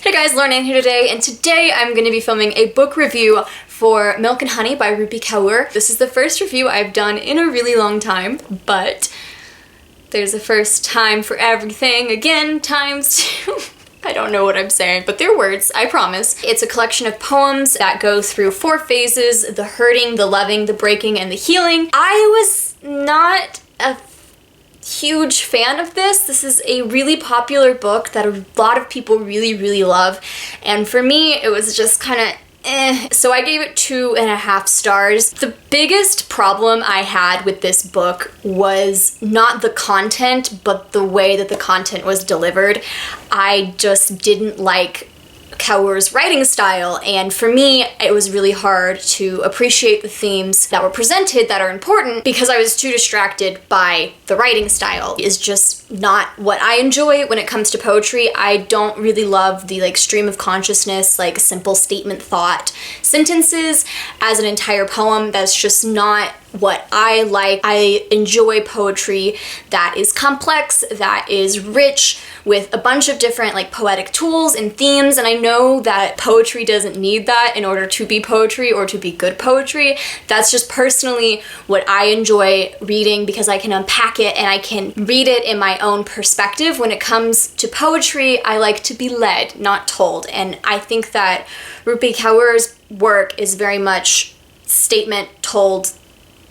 Hey guys, Lyness here today, and today I'm going to be filming a book review for Milk and Honey by Rupi Kaur. This is the first review I've done in a really long time, but there's a first time for everything. Again, times two. I don't know what I'm saying, but they're words, I promise. It's a collection of poems that go through 4 phases: the hurting, the loving, the breaking, and the healing. I was not a huge fan of this. This is a really popular book that a lot of people really love, and for me it was just kind of so I gave it 2.5 stars. The biggest problem I had with this book was not the content, but the way that the content was delivered. I just didn't like Kaur's writing style, and for me it was really hard to appreciate the themes that were presented that are important because I was too distracted by the writing style. It's just not what I enjoy when it comes to poetry. I don't really love the stream of consciousness, simple statement thought sentences as an entire poem. That's just not what I like. I enjoy poetry that is complex, that is rich with a bunch of different poetic tools and themes, and I know that poetry doesn't need that in order to be poetry or to be good poetry. That's just personally what I enjoy reading because I can unpack it and I can read it in my own perspective. When it comes to poetry, I like to be led, not told, and I think that Rupi Kaur's work is very much statement told.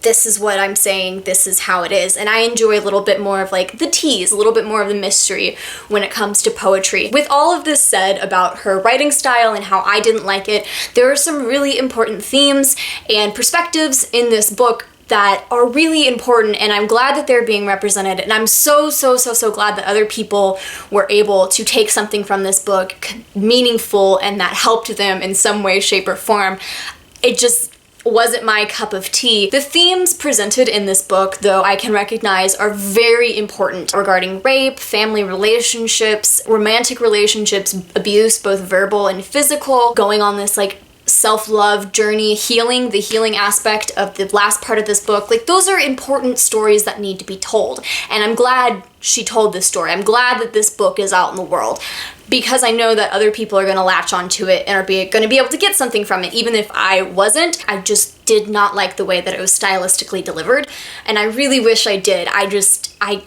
This is what I'm saying, this is how it is. And I enjoy a little bit more of the tease, a little bit more of the mystery when it comes to poetry. With all of this said about her writing style and how I didn't like it, there are some really important themes and perspectives in this book that are really important, and I'm glad that they're being represented, and I'm so glad that other people were able to take something from this book meaningful and that helped them in some way, shape, or form. It just wasn't my cup of tea. The themes presented in this book, though, I can recognize are very important regarding rape, family relationships, romantic relationships, abuse, both verbal and physical, going on this self-love journey, healing, the healing aspect of the last part of this book. Those are important stories that need to be told, and I'm glad she told this story. I'm glad that this book is out in the world because I know that other people are going to latch onto it and are going to be able to get something from it. Even if I wasn't, I just did not like the way that it was stylistically delivered, and I really wish I did. I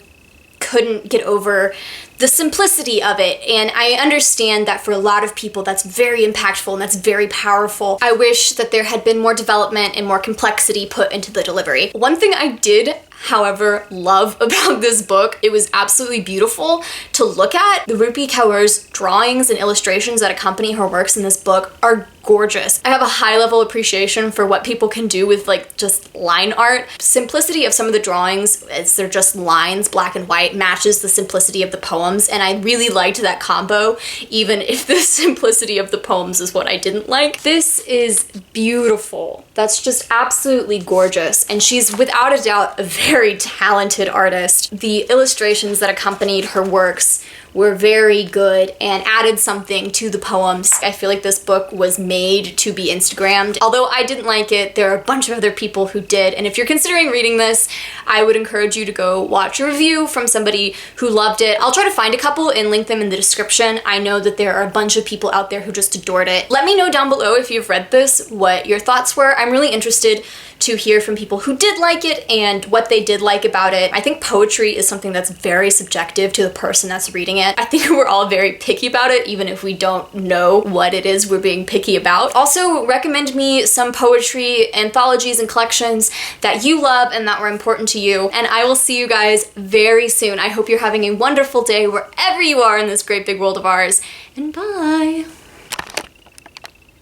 couldn't get over the simplicity of it, and I understand that for a lot of people that's very impactful and that's very powerful. I wish that there had been more development and more complexity put into the delivery. One thing I did, however, love about this book, it was absolutely beautiful to look at. The Rupi Kaur's drawings and illustrations that accompany her works in this book are gorgeous. I have a high level appreciation for what people can do with just line art. Simplicity of some of the drawings, as they're just lines, black and white, matches the simplicity of the poems, and I really liked that combo, even if the simplicity of the poems is what I didn't like. This is beautiful. That's just absolutely gorgeous, and she's without a doubt a very talented artist. The illustrations that accompanied her works were very good and added something to the poems. I feel like this book was made to be Instagrammed. Although I didn't like it, there are a bunch of other people who did, and if you're considering reading this, I would encourage you to go watch a review from somebody who loved it. I'll try to find a couple and link them in the description. I know that there are a bunch of people out there who just adored it. Let me know down below if you've read this, what your thoughts were. I'm really interested to hear from people who did like it and what they did like about it. I think poetry is something that's very subjective to the person that's reading it. I think we're all very picky about it, even if we don't know what it is we're being picky about. Also, recommend me some poetry anthologies and collections that you love and that were important to you, and I will see you guys very soon. I hope you're having a wonderful day wherever you are in this great big world of ours, and bye!